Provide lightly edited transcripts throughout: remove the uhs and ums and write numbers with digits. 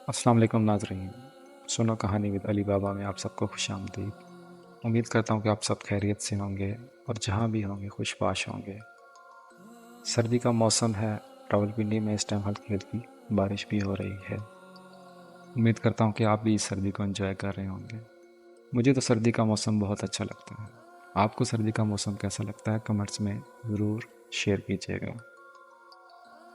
अस्सलाम वालेकुम नाज़रीन। सुनो कहानी विद अली बाबा में आप सबको खुशामदीद। उम्मीद करता हूँ कि आप सब खैरियत से होंगे और जहाँ भी होंगे खुशबाश होंगे। सर्दी का मौसम है। रावलपिंडी में इस टाइम हल्की हल्की बारिश भी हो रही है। उम्मीद करता हूँ कि आप भी इस सर्दी को एंजॉय कर रहे होंगे। मुझे तो सर्दी का मौसम बहुत अच्छा लगता है। आपको सर्दी का मौसम कैसा लगता है कमेंट्स में ज़रूर शेयर कीजिएगा।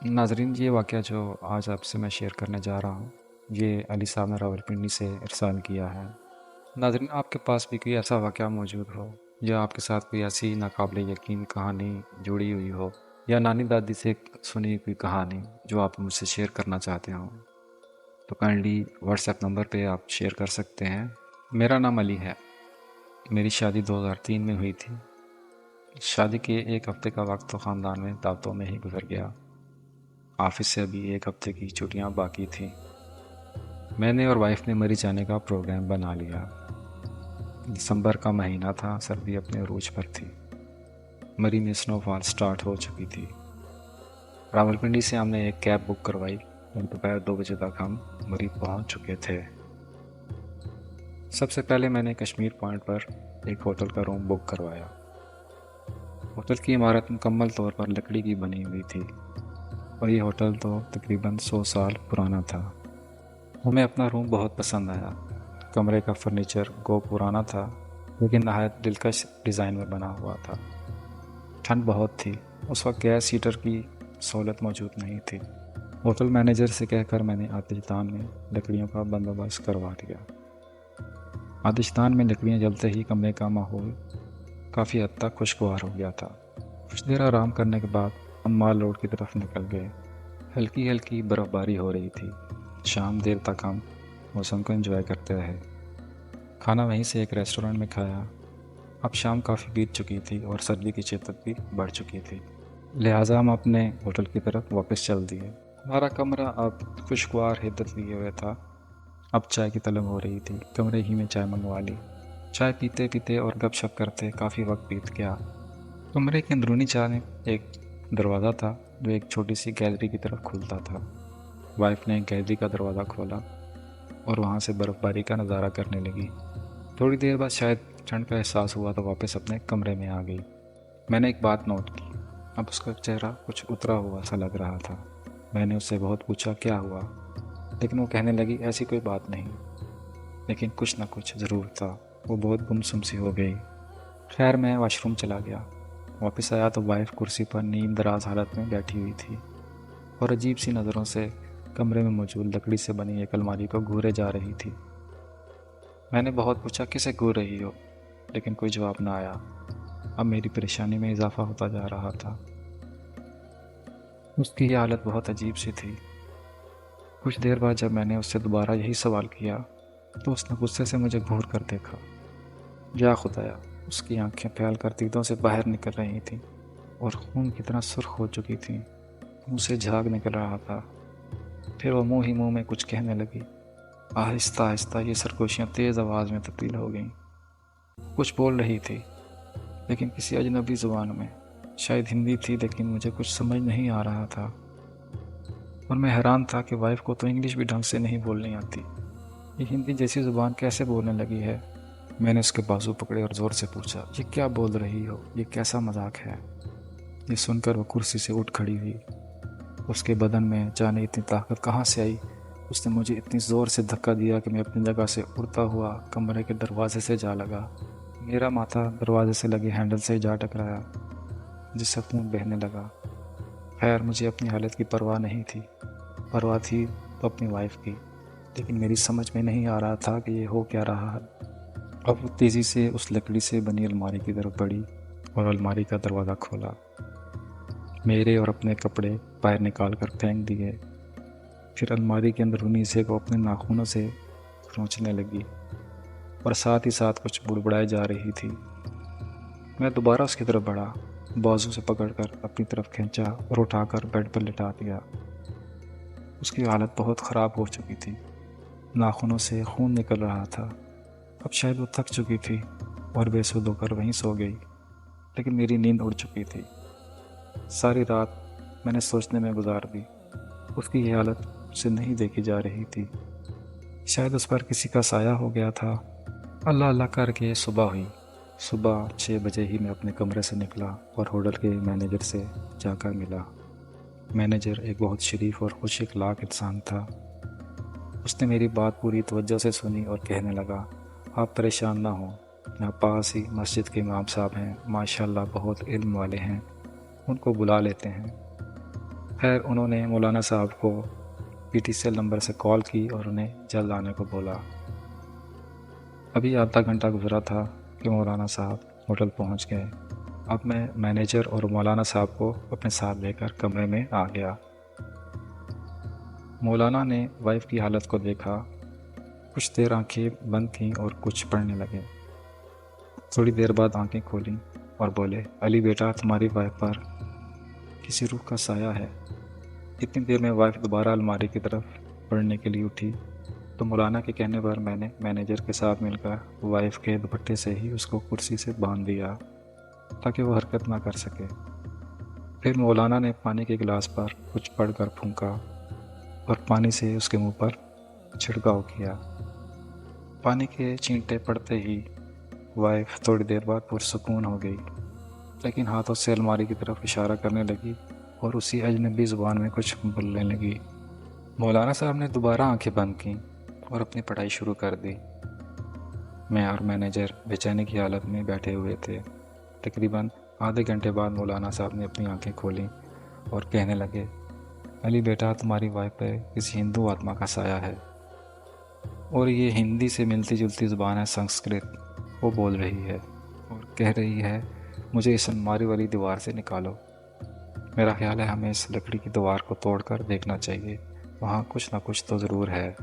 नाजरीन, ये वाक़या जो आज आपसे मैं शेयर करने जा रहा हूँ, ये अली साहब ने रावलपिंडी से इरसाल किया है। नाजरीन, आपके पास भी कोई ऐसा वाक़या मौजूद हो या आपके साथ कोई ऐसी नाकाबिले यकीन कहानी जुड़ी हुई हो या नानी दादी से सुनी हुई कोई कहानी जो आप मुझसे शेयर करना चाहते हो, तो काइंडली व्हाट्सएप नंबर पे आप शेयर कर सकते हैं। मेरा नाम अली है। मेरी शादी 2003 में हुई थी। शादी के एक हफ़्ते का वक्त तो ख़ानदान में दावतों में ही गुजर गया। ऑफिस से अभी एक हफ़्ते की छुट्टियां बाकी थी। मैंने और वाइफ ने मरी जाने का प्रोग्राम बना लिया। दिसंबर का महीना था, सर्दी अपने अरूज पर थी। मरी में स्नोफॉल स्टार्ट हो चुकी थी। रावलपिंडी से हमने एक कैब बुक करवाई और दोपहर 2 बजे तक हम मरी पहुंच चुके थे। सबसे पहले मैंने कश्मीर पॉइंट पर एक होटल का रूम बुक करवाया। होटल की इमारत मुकम्मल तौर पर लकड़ी की बनी हुई थी और ये होटल तो तकरीबन 100 साल पुराना था। हमें अपना रूम बहुत पसंद आया। कमरे का फर्नीचर गो पुराना था लेकिन नहायत दिलकश डिज़ाइन में बना हुआ था। ठंड बहुत थी। उस वक्त गैस हीटर की सहूलत मौजूद नहीं थी। होटल मैनेजर से कहकर मैंने आतिशदान में लकड़ियों का बंदोबस्त करवा दिया। आतिशदान में लकड़ियाँ जलते ही कमरे का माहौल काफ़ी हद तक खुशगवार हो गया था। कुछ देर आराम करने के बाद हम माल रोड की तरफ निकल गए। हल्की हल्की बर्फ़बारी हो रही थी। शाम देर तक हम मौसम को एंजॉय करते रहे। खाना वहीं से एक रेस्टोरेंट में खाया। अब शाम काफ़ी बीत चुकी थी और सर्दी की शिद्दत भी बढ़ चुकी थी, लिहाजा हम अपने होटल की तरफ वापस चल दिए। हमारा कमरा अब खुशगवार हिद्दत लिए हुए था। अब चाय की तलब हो रही थी। कमरे ही में चाय मंगवा ली। चाय पीते पीते और गपशप करते काफ़ी वक्त बीत गया। कमरे के अंदरूनी जानब एक दरवाज़ा था जो एक छोटी सी गैलरी की तरफ खुलता था। वाइफ ने गैलरी का दरवाज़ा खोला और वहाँ से बर्फ़बारी का नज़ारा करने लगी। थोड़ी देर बाद शायद ठंड का एहसास हुआ तो वापस अपने कमरे में आ गई। मैंने एक बात नोट की। अब उसका चेहरा कुछ उतरा हुआ सा लग रहा था। मैंने उससे बहुत पूछा क्या हुआ, लेकिन वो कहने लगी ऐसी कोई बात नहीं, लेकिन कुछ ना कुछ ज़रूर था। वो बहुत गुमसुम सी हो गई। खैर मैं वॉशरूम चला गया। वापस आया तो वाइफ कुर्सी पर नीम दराज हालत में बैठी हुई थी और अजीब सी नज़रों से कमरे में मौजूद लकड़ी से बनी एक अलमारी को घूरे जा रही थी। मैंने बहुत पूछा किसे घूर रही हो, लेकिन कोई जवाब ना आया। अब मेरी परेशानी में इजाफा होता जा रहा था। उसकी ये हालत बहुत अजीब सी थी। कुछ देर बाद जब मैंने उससे दोबारा यही सवाल किया तो उसने गुस्से से मुझे घूर कर देखा। या खुदाया, उसकी आंखें फैल कर दीदों से बाहर निकल रही थीं और खून की तरह सुर्ख हो चुकी थीं। मुंह से झाग निकल रहा था। फिर वो मुंह ही मुंह में कुछ कहने लगी। आहिस्ता आहिस्ता ये सरगोशियाँ तेज़ आवाज़ में तब्दील हो गईं। कुछ बोल रही थी लेकिन किसी अजनबी ज़ुबान में। शायद हिंदी थी लेकिन मुझे कुछ समझ नहीं आ रहा था और मैं हैरान था कि वाइफ को तो इंग्लिश भी ढंग से नहीं बोलनी आती। ये हिंदी जैसी ज़ुबान कैसे बोलने लगी है। मैंने उसके बाजू पकड़े और ज़ोर से पूछा, ये क्या बोल रही हो, ये कैसा मजाक है। ये सुनकर वो कुर्सी से उठ खड़ी हुई। उसके बदन में जाने इतनी ताकत कहाँ से आई। उसने मुझे इतनी ज़ोर से धक्का दिया कि मैं अपनी जगह से उड़ता हुआ कमरे के दरवाजे से जा लगा। मेरा माथा दरवाजे से लगे हैंडल से जा टकराया जिससे खून बहने लगा। खैर मुझे अपनी हालत की परवाह नहीं थी। परवाह थी तो अपनी वाइफ की, लेकिन मेरी समझ में नहीं आ रहा था कि ये हो क्या रहा है। अब वो तेज़ी से उस लकड़ी से बनी अलमारी की तरफ बढ़ी और अलमारी का दरवाज़ा खोला। मेरे और अपने कपड़े बाहर निकाल कर फेंक दिए। फिर अलमारी के अंदरूनी हिस्से को अपने नाखूनों से खरोंचने लगी और साथ ही साथ कुछ बुड़बुड़ाई जा रही थी। मैं दोबारा उसकी तरफ बढ़ा, बाजू से पकड़कर अपनी तरफ खींचा और उठाकर बेड पर लिटा दिया। उसकी हालत बहुत ख़राब हो चुकी थी। नाखूनों से खून निकल रहा था। अब शायद वो थक चुकी थी और बेसुध होकर वहीं सो गई, लेकिन मेरी नींद उड़ चुकी थी। सारी रात मैंने सोचने में गुजार दी। उसकी ये हालत मुझसे नहीं देखी जा रही थी। शायद उस पर किसी का साया हो गया था। अल्लाह अल्लाह करके सुबह हुई। सुबह 6 बजे ही मैं अपने कमरे से निकला और होटल के मैनेजर से जाकर मिला। मैनेजर एक बहुत शरीफ और खुश अखलाक इंसान था। उसने मेरी बात पूरी तवज्जो से सुनी और कहने लगा, आप परेशान ना हो, यहाँ पास ही मस्जिद के इमाम साहब हैं, माशाल्लाह बहुत इल्म वाले हैं, उनको बुला लेते हैं। खैर उन्होंने मौलाना साहब को पीटीसीएल नंबर से कॉल की और उन्हें जल्द आने को बोला। अभी आधा घंटा गुजरा था कि मौलाना साहब होटल पहुंच गए। अब मैं मैनेजर और मौलाना साहब को अपने साथ लेकर कमरे में आ गया। मौलाना ने वाइफ की हालत को देखा। कुछ देर आंखें बंद थीं और कुछ पढ़ने लगे। थोड़ी देर बाद आंखें खोलीं और बोले, अली बेटा, तुम्हारी वाइफ पर किसी रूह का साया है। इतनी देर में वाइफ दोबारा अलमारी की तरफ पढ़ने के लिए उठी तो मौलाना के कहने पर मैंने मैनेजर के साथ मिलकर वाइफ के दुपट्टे से ही उसको कुर्सी से बांध दिया ताकि वो हरकत ना कर सके। फिर मौलाना ने पानी के गिलास पर कुछ पढ़कर फूंका और पानी से उसके मुंह पर छिड़काव किया। पानी के छींटे पड़ते ही वाइफ थोड़ी देर बाद पुरसुकून हो गई, लेकिन हाथों से अलमारी की तरफ इशारा करने लगी और उसी अजनबी ज़ुबान में कुछ बोलने लगी। मौलाना साहब ने दोबारा आंखें बंद की और अपनी पढ़ाई शुरू कर दी। मैं और मैनेजर बेचैनी की हालत में बैठे हुए थे। तकरीबन आधे घंटे बाद मौलाना साहब ने अपनी आंखें खोलीं और कहने लगे, अली बेटा, तुम्हारी वाइफ पे किसी हिंदू आत्मा का साया है और ये हिंदी से मिलती जुलती ज़ुबान है संस्कृत। वो बोल रही है और कह रही है, मुझे इस अलमारी वाली दीवार से निकालो। मेरा ख्याल है हमें इस लकड़ी की दीवार को तोड़कर देखना चाहिए, वहाँ कुछ ना कुछ तो ज़रूर है।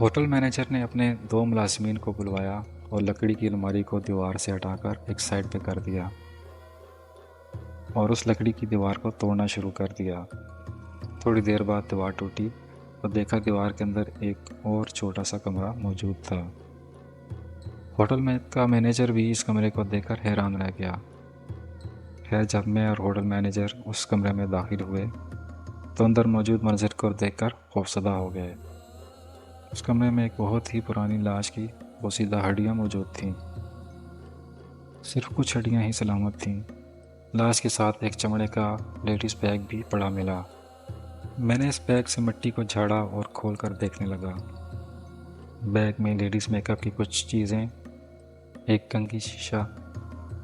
होटल मैनेजर ने अपने 2 मुलाजिमीन को बुलवाया और लकड़ी की अलमारी को दीवार से हटाकर एक साइड पे कर दिया और उस लकड़ी की दीवार को तोड़ना शुरू कर दिया। थोड़ी देर बाद दीवार टूटी और देखा दीवार के अंदर एक और छोटा सा कमरा मौजूद था। होटल में का मैनेजर भी इस कमरे को देखकर हैरान रह गया। खैर जब मैं और होटल मैनेजर उस कमरे में दाखिल हुए तो अंदर मौजूद मंजर को देखकर खौफजदा हो गए। उस कमरे में एक बहुत ही पुरानी लाश की बोसीदा हड्डियाँ मौजूद थीं। सिर्फ कुछ हड्डियाँ ही सलामत थीं। लाश के साथ एक चमड़े का लेडीज़ बैग भी पड़ा मिला। मैंने इस बैग से मिट्टी को झाड़ा और खोल कर देखने लगा। बैग में लेडीज़ मेकअप की कुछ चीज़ें, एक कंघी, शीशा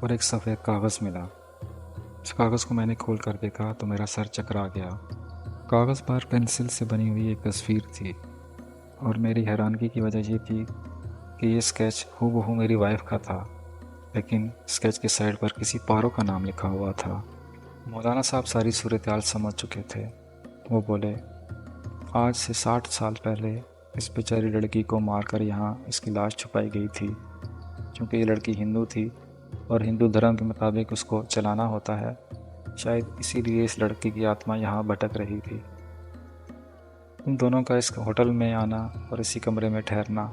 और एक सफ़ेद कागज़ मिला। इस कागज़ को मैंने खोल कर देखा तो मेरा सर चकरा गया। कागज़ पर पेंसिल से बनी हुई एक तस्वीर थी और मेरी हैरानगी की वजह ये थी कि ये स्केच हूबहू मेरी वाइफ का था, लेकिन स्केच के साइड पर किसी पारो का नाम लिखा हुआ था। मौलाना साहब सारी सूरत-हाल समझ चुके थे। वो बोले, आज से 60 साल पहले इस बेचारी लड़की को मारकर यहाँ इसकी लाश छुपाई गई थी। क्योंकि ये लड़की हिंदू थी और हिंदू धर्म के मुताबिक उसको जलाना होता है, शायद इसीलिए इस लड़की की आत्मा यहाँ भटक रही थी। तुम दोनों का इस होटल में आना और इसी कमरे में ठहरना,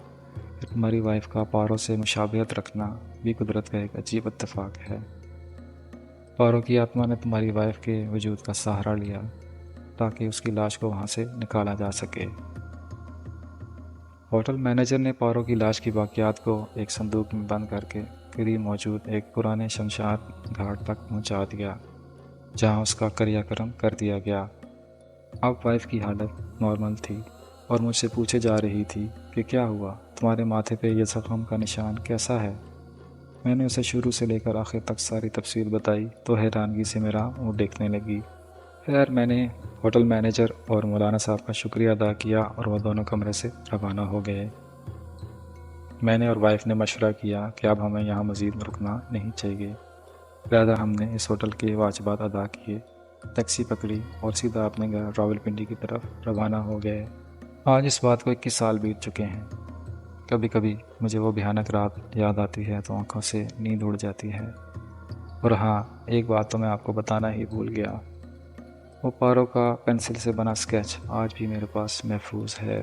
फिर तुम्हारी वाइफ का पारो से मुशाबहत रखना भी कुदरत का एक अजीब इत्तेफाक है। पारो की आत्मा ने तुम्हारी वाइफ के वजूद का सहारा लिया ताकि उसकी लाश को वहाँ से निकाला जा सके। होटल मैनेजर ने पारो की लाश की बाकियात को एक संदूक में बंद करके करीब मौजूद एक पुराने शमशान घाट तक पहुँचा दिया, जहाँ उसका क्रियाक्रम कर दिया गया। अब वाइफ की हालत नॉर्मल थी और मुझसे पूछे जा रही थी कि क्या हुआ, तुम्हारे माथे पे ये ज़ख्म का निशान कैसा है। मैंने उसे शुरू से लेकर आखिर तक सारी तफसील बताई तो हैरानगी से मेरा मुँह देखने लगी। खैर मैंने होटल मैनेजर और मौलाना साहब का शुक्रिया अदा किया और वह दोनों कमरे से रवाना हो गए। मैंने और वाइफ ने मशवरा किया कि अब हमें यहाँ मज़ीद रुकना नहीं चाहिए। लिहाजा हमने इस होटल के वाजिबात अदा किए, टैक्सी पकड़ी और सीधा अपने घर रावलपिंडी की तरफ रवाना हो गए। आज इस बात को 21 साल बीत चुके हैं। कभी कभी मुझे वो भयानक रात याद आती है तो आंखों से नींद उड़ जाती है। और हाँ, एक बात तो मैं आपको बताना ही भूल गया, वो पारो का पेंसिल से बना स्केच आज भी मेरे पास महफूज है।